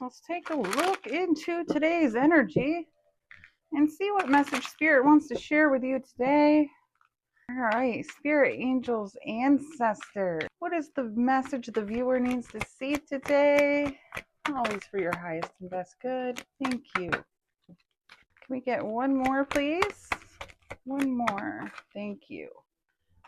let's take a look into today's energy and see what message Spirit wants to share with you today. All right, Spirit, Angels, Ancestors. What is the message the viewer needs to see today? Always for your highest and best good. Thank you. Can we get one more, please? One more. Thank you.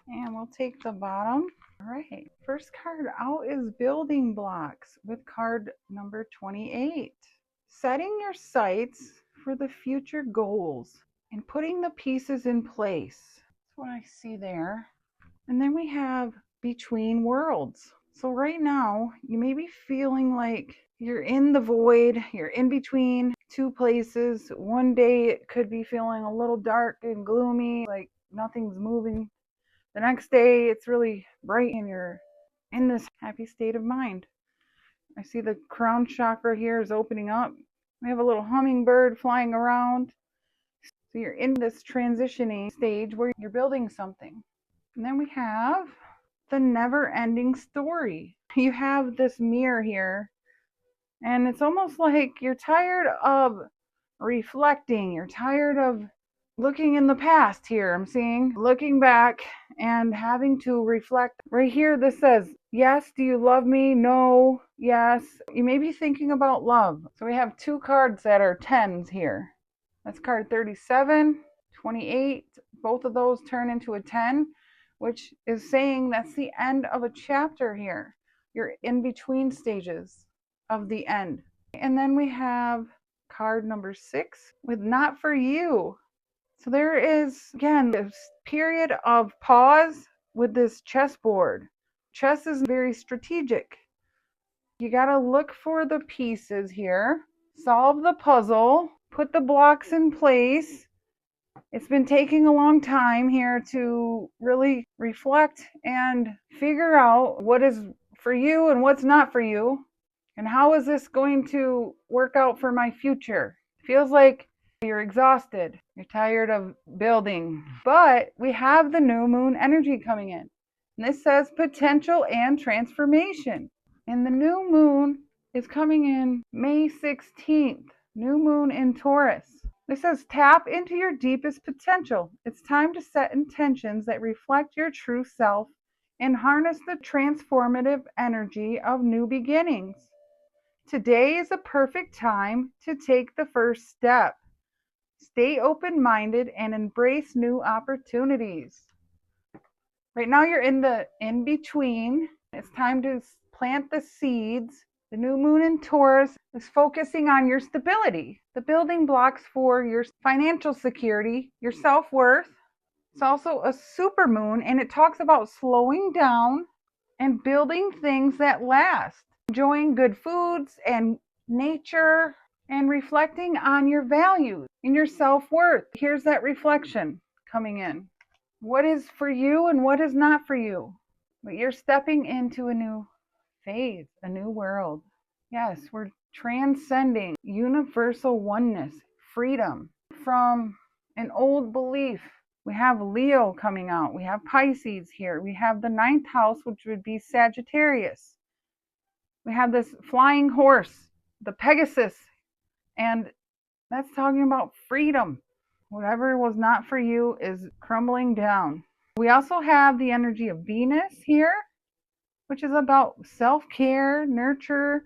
And we'll take the bottom. All right. First card out is Building Blocks with card number 28. Setting your sights for the future goals and putting the pieces in place. That's what I see there. And then we have Between Worlds. So right now, you may be feeling like you're in the void, you're in between two places. One day it could be feeling a little dark and gloomy, like nothing's moving. The next day it's really bright and you're in this happy state of mind. I see the crown chakra here is opening up. We have a little hummingbird flying around. So you're in this transitioning stage where you're building something. And then we have the never-ending story. You have this mirror here, and it's almost like you're tired of reflecting. You're tired of looking in the past here. I'm seeing looking back and having to reflect. Right here, this says, yes, do you love me? No, yes. You may be thinking about love. So we have two cards that are 10s here. That's card 37, 28. Both of those turn into a 10, which is saying that's the end of a chapter here. You're in between stages of the end. And then we have card number 6 with Not For You. So there is, again, this period of pause with this chessboard. Chess is very strategic. You got to look for the pieces here, solve the puzzle, put the blocks in place. It's been taking a long time here to really reflect and figure out what is for you and what's not for you, and how is this going to work out for my future. Feels like you're exhausted. You're tired of building. But we have the new moon energy coming in. And this says potential and transformation. And the new moon is coming in May 16th. New moon in Taurus. This says tap into your deepest potential. It's time to set intentions that reflect your true self and harness the transformative energy of new beginnings. Today is a perfect time to take the first step. Stay open-minded and embrace new opportunities. Right now you're in the in-between. It's time to plant the seeds. The new moon in Taurus is focusing on your stability, the building blocks for your financial security, your self-worth. It's also a super moon, and it talks about slowing down and building things that last, enjoying good foods and nature, and reflecting on your values and your self-worth. Here's that reflection coming in. What is for you and what is not for you? But you're stepping into a new phase, a new world. Yes, we're transcending universal oneness, freedom from an old belief. We have Leo coming out. We have Pisces here. We have the 9th house, which would be Sagittarius. We have this flying horse, the Pegasus, and that's talking about freedom. Whatever was not for you is crumbling down. We also have the energy of Venus here, which is about self-care, nurture.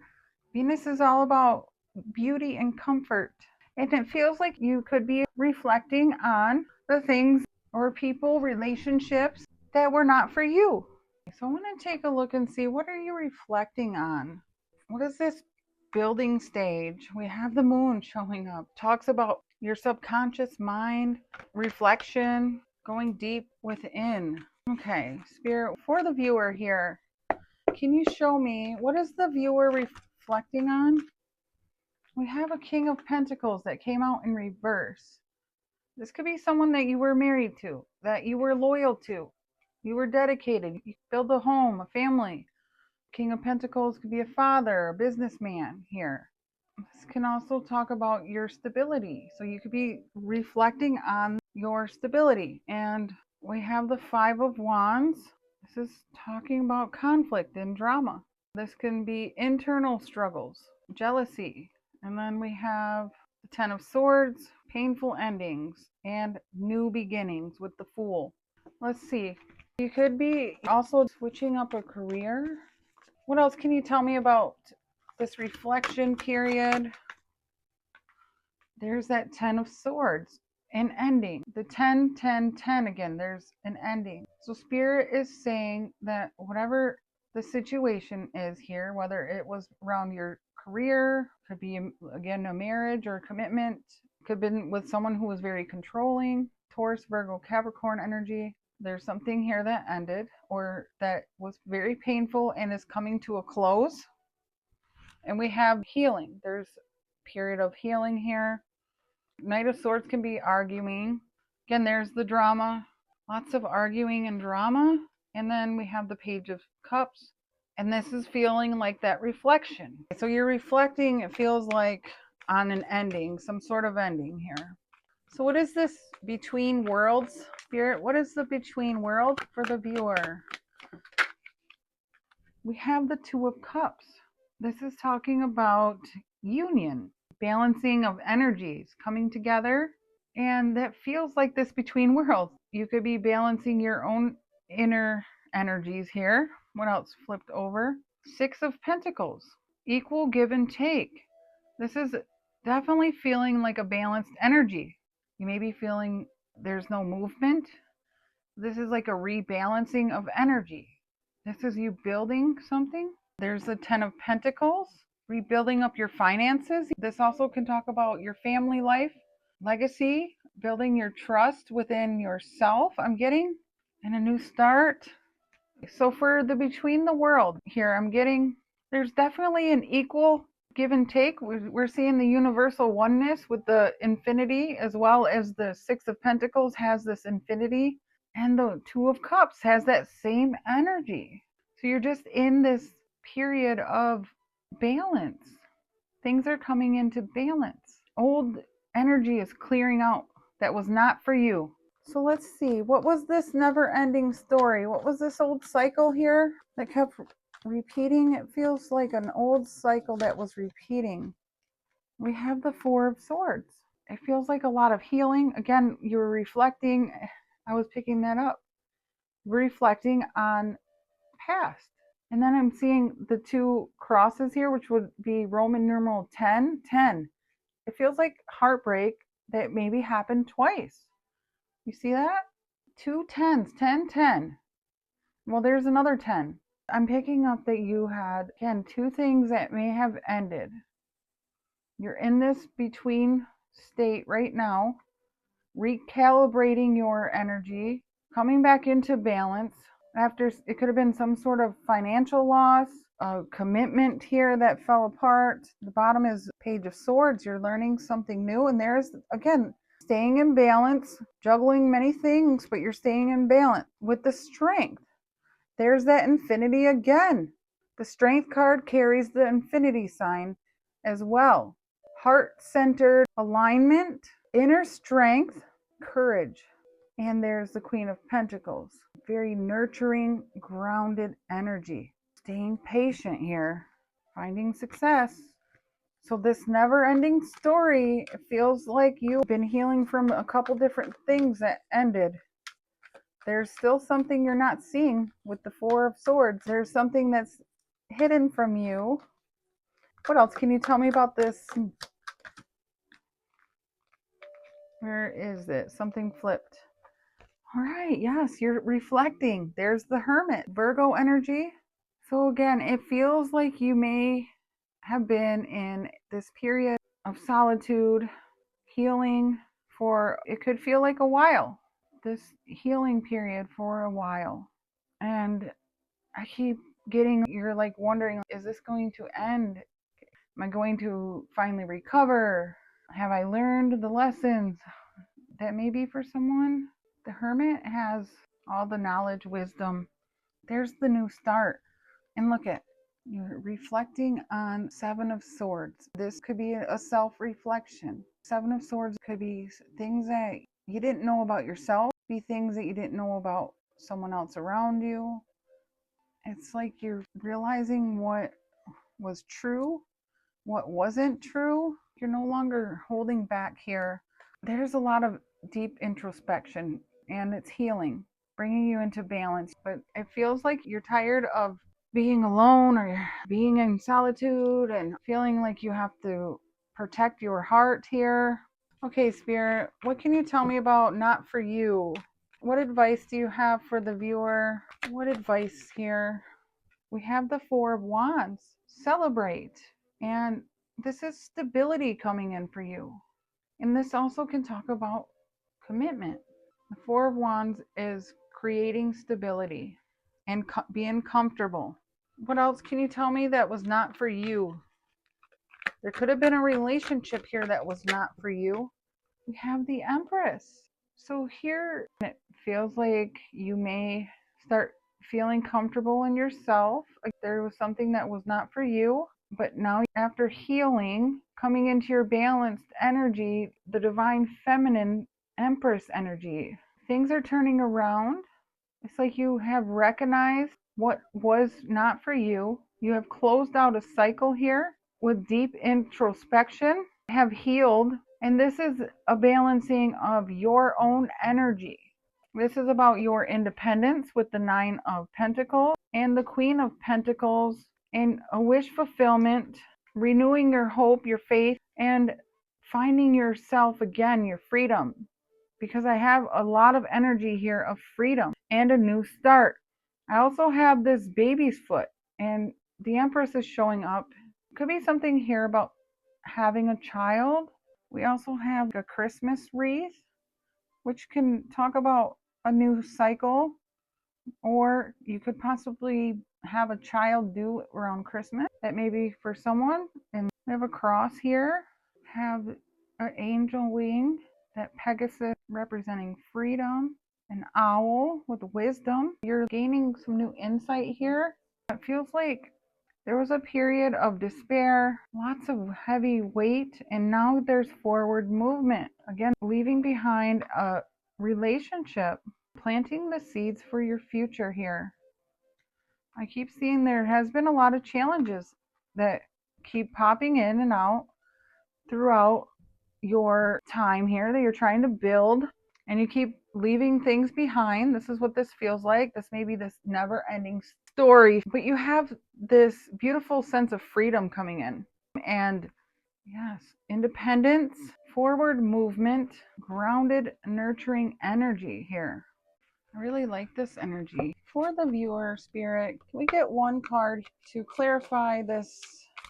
Venus is all about beauty and comfort. And it feels like you could be reflecting on the things or people, relationships that were not for you. So I'm going to take a look and see, what are you reflecting on? What is this building stage? We have the moon showing up. Talks about your subconscious mind, reflection, going deep within. Okay, Spirit, for the viewer here, can you show me, what is the viewer reflecting on? We have a King of Pentacles that came out in reverse. This could be someone that you were married to, that you were loyal to, you were dedicated, you build a home, a family. King of Pentacles could be a father, a businessman here. This can also talk about your stability. So you could be reflecting on your stability. And we have the 5 of Wands. This is talking about conflict and drama. This can be internal struggles. jealousy. And then we have the Ten of Swords, painful endings, and new beginnings with the Fool. Let's see. You could be also switching up a career. What else can you tell me about this reflection period? There's that Ten of Swords, an ending. The 10, 10, 10 again, there's an ending. So Spirit is saying that whatever the situation is here, whether it was around your career, could be again a marriage or a commitment, could have been with someone who was very controlling, Taurus, Virgo, Capricorn energy. There's something here that ended or that was very painful and is coming to a close. And we have healing. There's a period of healing here. Knight of Swords can be arguing. Again, there's the drama. Lots of arguing and drama. And then we have the Page of Cups. And this is feeling like that reflection. So you're reflecting, it feels like, on an ending, some sort of ending here. So what is this between worlds, Spirit? What is the between world for the viewer? We have the Two of Cups. This is talking about union, balancing of energies coming together. And that feels like this between worlds. You could be balancing your own inner energies here. What else flipped over? Six of Pentacles, equal give and take. This is definitely feeling like a balanced energy. You may be feeling there's no movement. This is like a rebalancing of energy. This is you building something. There's the Ten of Pentacles, rebuilding up your finances. This also can talk about your family life, legacy, building your trust within yourself, I'm getting, and a new start. So for the between the world here, I'm getting, there's definitely an equal give and take. We're seeing the universal oneness with the infinity, as well as the Six of Pentacles has this infinity, and the Two of Cups has that same energy. So you're just in this period of balance. Things are coming into balance. Old energy is clearing out that was not for you. So let's see, what was this never-ending story? What was this old cycle here that kept repeating? It feels like an old cycle that was repeating. We have the Four of Swords. It feels like a lot of healing. Again, you were reflecting. I was picking that up. Reflecting on past. And then I'm seeing the two crosses here, which would be Roman numeral 10, 10. It feels like heartbreak that maybe happened twice. You see that? Two tens, 10, 10. Well, there's another 10. I'm picking up that you had, again, two things that may have ended. You're in this between state right now, recalibrating your energy, coming back into balance. After, it could have been some sort of financial loss, a commitment here that fell apart. The bottom is Page of Swords. You're learning something new. And there's, again, staying in balance, juggling many things, but you're staying in balance with the Strength. There's that infinity again. The Strength card carries the infinity sign as well. Heart-centered alignment, inner strength, courage. And there's the Queen of Pentacles. Very nurturing, grounded energy. Staying patient here, finding success. So this never-ending story, it feels like you've been healing from a couple different things that ended. There's still something you're not seeing with the Four of Swords. There's something that's hidden from you. What else can you tell me about this? Where is it? Something flipped. All right, yes, you're reflecting. There's the Hermit, Virgo energy. So again, it feels like you may have been in this period of solitude, healing for, it could feel like a while, this healing period for a while. And I keep getting, you're like wondering, is this going to end? Am I going to finally recover? Have I learned the lessons? That may be for someone. The Hermit has all the knowledge, wisdom. There's the new start. And look at, you're reflecting on Seven of Swords. This could be a self-reflection. Seven of Swords could be things that you didn't know about yourself, be things that you didn't know about someone else around you. It's like you're realizing what was true what wasn't true. You're no longer holding back here. There's a lot of deep introspection and it's healing, bringing you into balance. But it feels like you're tired of being alone or being in solitude and feeling like you have to protect your heart here. Okay, Spirit, what can you tell me about not for you? What advice do you have for the viewer? What advice here? We have the Four of Wands. Celebrate. And this is stability coming in for you. And this also can talk about commitment. The Four of Wands is creating stability and being comfortable. What else can you tell me that was not for you? There could have been a relationship here that was not for you. We have the Empress. So here it feels like you may start feeling comfortable in yourself. Like there was something that was not for you, but now after healing, coming into your balanced energy, the divine feminine Empress energy, things are turning around. It's like you have recognized what was not for you. You have closed out a cycle here with deep introspection, have healed, and this is a balancing of your own energy. This is about your independence with the Nine of Pentacles and the Queen of Pentacles, and a wish fulfillment, renewing your hope, your faith, and finding yourself again, your freedom. Because I have a lot of energy here of freedom and a new start. I also have this baby's foot, and the Empress is showing up. Could be something here about having a child. We also have a Christmas wreath, which can talk about a new cycle, or you could possibly have a child due around Christmas. That may be for someone. And we have a cross here, have an angel wing, that Pegasus representing freedom, an owl with wisdom. You're gaining some new insight here. It feels like there was a period of despair, lots of heavy weight, and now there's forward movement. Again, leaving behind a relationship, planting the seeds for your future here. I keep seeing there has been a lot of challenges that keep popping in and out throughout your time here that you're trying to build, and you keep leaving things behind. This is what this feels like. This may be this never-ending story, but you have this beautiful sense of freedom coming in. And yes, independence, forward movement, grounded, nurturing energy here. I really like this energy. For the viewer, Spirit, can we get one card to clarify this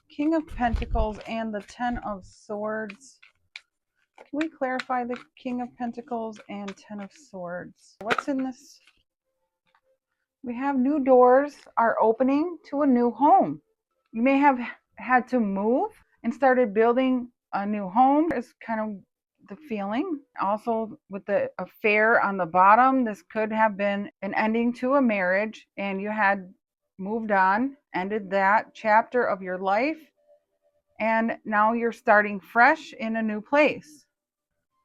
King of Pentacles and the Ten of Swords? Can we clarify the King of Pentacles and Ten of Swords? What's in this? We have new doors are opening to a new home. You may have had to move and started building a new home. Is kind of the feeling. Also with the affair on the bottom, this could have been an ending to a marriage and you had moved on, ended that chapter of your life, and now you're starting fresh in a new place.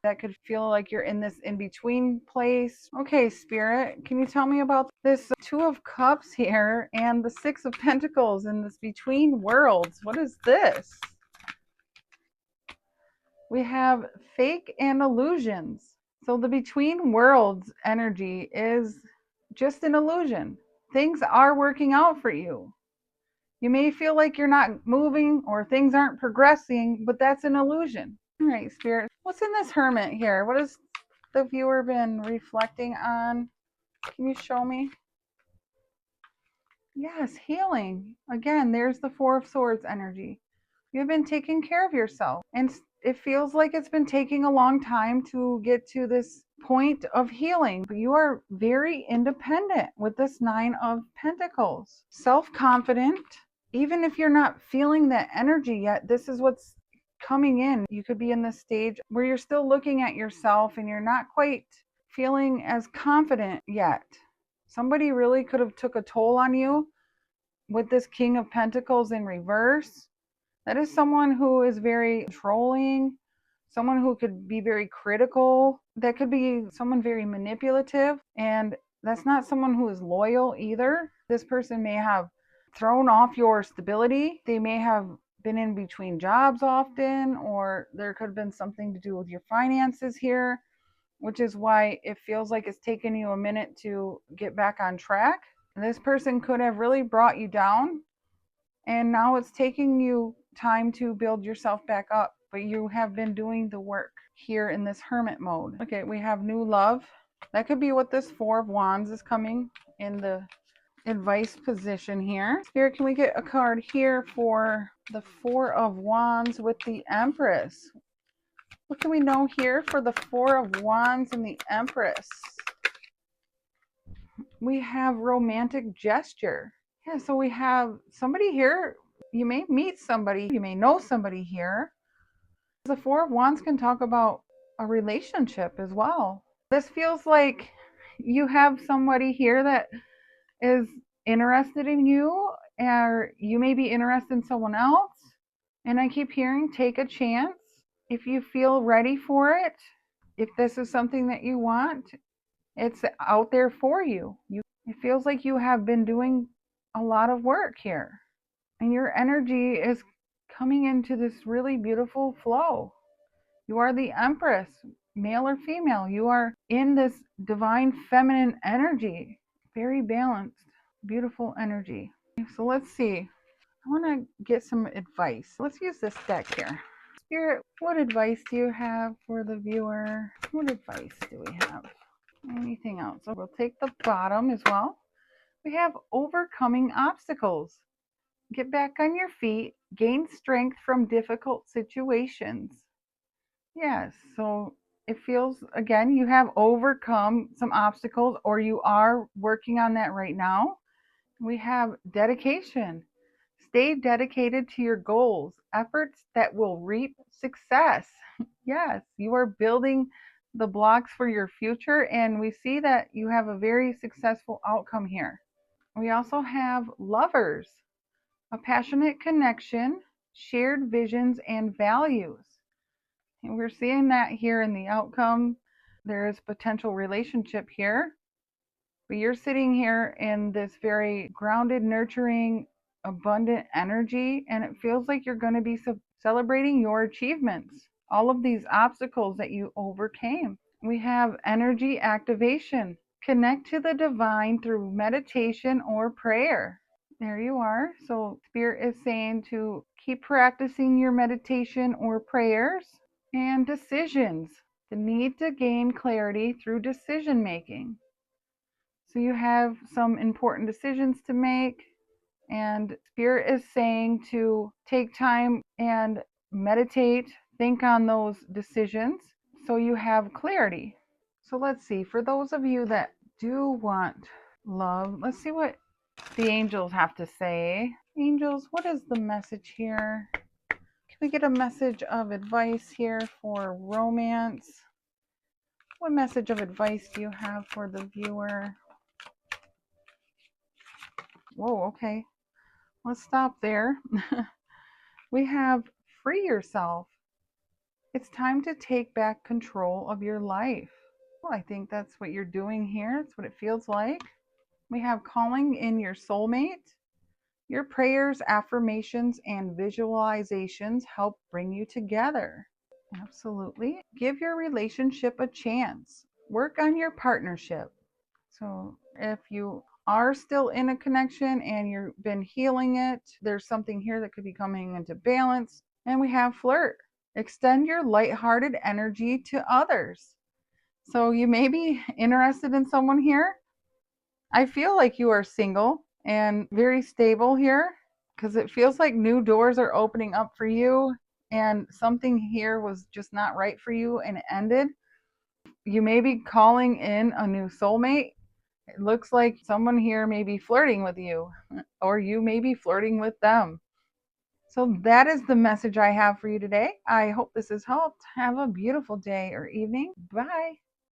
That could feel like you're in this in-between place. Okay, Spirit, can you tell me about this Two of Cups here and the Six of Pentacles in this between worlds? What is this? We have fake and illusions. So the between worlds energy is just an illusion. Things are working out for you. You may feel like you're not moving or things aren't progressing, but that's an illusion. All right, Spirit. What's in this Hermit here? What has the viewer been reflecting on? Can you show me? Yes, healing. Again, there's the Four of Swords energy. You've been taking care of yourself. And it feels like it's been taking a long time to get to this point of healing. But you are very independent with this Nine of Pentacles. Self-confident. Even if you're not feeling that energy yet, this is what's coming in. You could be in this stage where you're still looking at yourself and you're not quite feeling as confident yet. Somebody really could have took a toll on you with this King of Pentacles in reverse. That is someone who is very controlling, someone who could be very critical. That could be someone very manipulative, and that's not someone who is loyal either. This person may have thrown off your stability. They may have been in between jobs often, or there could have been something to do with your finances here, which is why it feels like it's taken you a minute to get back on track. This person could have really brought you down, and now it's taking you time to build yourself back up, but you have been doing the work here in this hermit mode. Okay, we have new love. That could be what this Four of Wands is coming in the advice position here. Spirit, can we get a card here for the Four of Wands with the Empress? What do we know here for the Four of Wands and the Empress? We have romantic gesture. Yeah, so we have somebody here. You may meet somebody, you may know somebody here. The Four of Wands can talk about a relationship as well. This feels like you have somebody here that is interested in you, or you may be interested in someone else. And I keep hearing take a chance if you feel ready for it. If this is something that you want, it's out there for you. It feels like you have been doing a lot of work here, and your energy is coming into this really beautiful flow. You are the Empress, male or female. You are in this divine feminine energy, very balanced, beautiful energy. So let's see. I want to get some advice. Let's use this deck here. Spirit, what advice do you have for the viewer? What advice do we have? Anything else? So we'll take the bottom as well. We have overcoming obstacles. Get back on your feet. Gain strength from difficult situations. Yes, so it feels, again, you have overcome some obstacles, or you are working on that right now. We have dedication. Stay dedicated to your goals, efforts that will reap success. Yes, you are building the blocks for your future, and we see that you have a very successful outcome here. We also have lovers, a passionate connection, shared visions and values. And we're seeing that here in the outcome. There is potential relationship here, but you're sitting here in this very grounded, nurturing, abundant energy, and it feels like you're going to be celebrating your achievements, all of these obstacles that you overcame. We have energy activation. Connect to the divine through meditation or prayer. There you are. So Spirit is saying to keep practicing your meditation or prayers. And decisions. The need to gain clarity through decision making. So you have some important decisions to make, and Spirit is saying to take time and meditate, think on those decisions so you have clarity. So let's see, for those of you that do want love, let's see what the angels have to say. Angels, what is the message here? Can we get a message of advice here for romance? What message of advice do you have for the viewer? Whoa, okay. Let's stop there. We have free yourself. It's time to take back control of your life. Well, I think that's what you're doing here. That's what it feels like. We have calling in your soulmate. Your prayers, affirmations, and visualizations help bring you together. Absolutely. Give your relationship a chance. Work on your partnership. So if you are still in a connection and you've been healing it, there's something here that could be coming into balance. And we have flirt. Extend your lighthearted energy to others. So you may be interested in someone here. I feel like you are single and very stable here, because it feels like new doors are opening up for you, and something here was just not right for you and it ended. You may be calling in a new soulmate. It looks like someone here may be flirting with you, or you may be flirting with them. So that is the message I have for you today. I hope this has helped. Have a beautiful day or evening. Bye.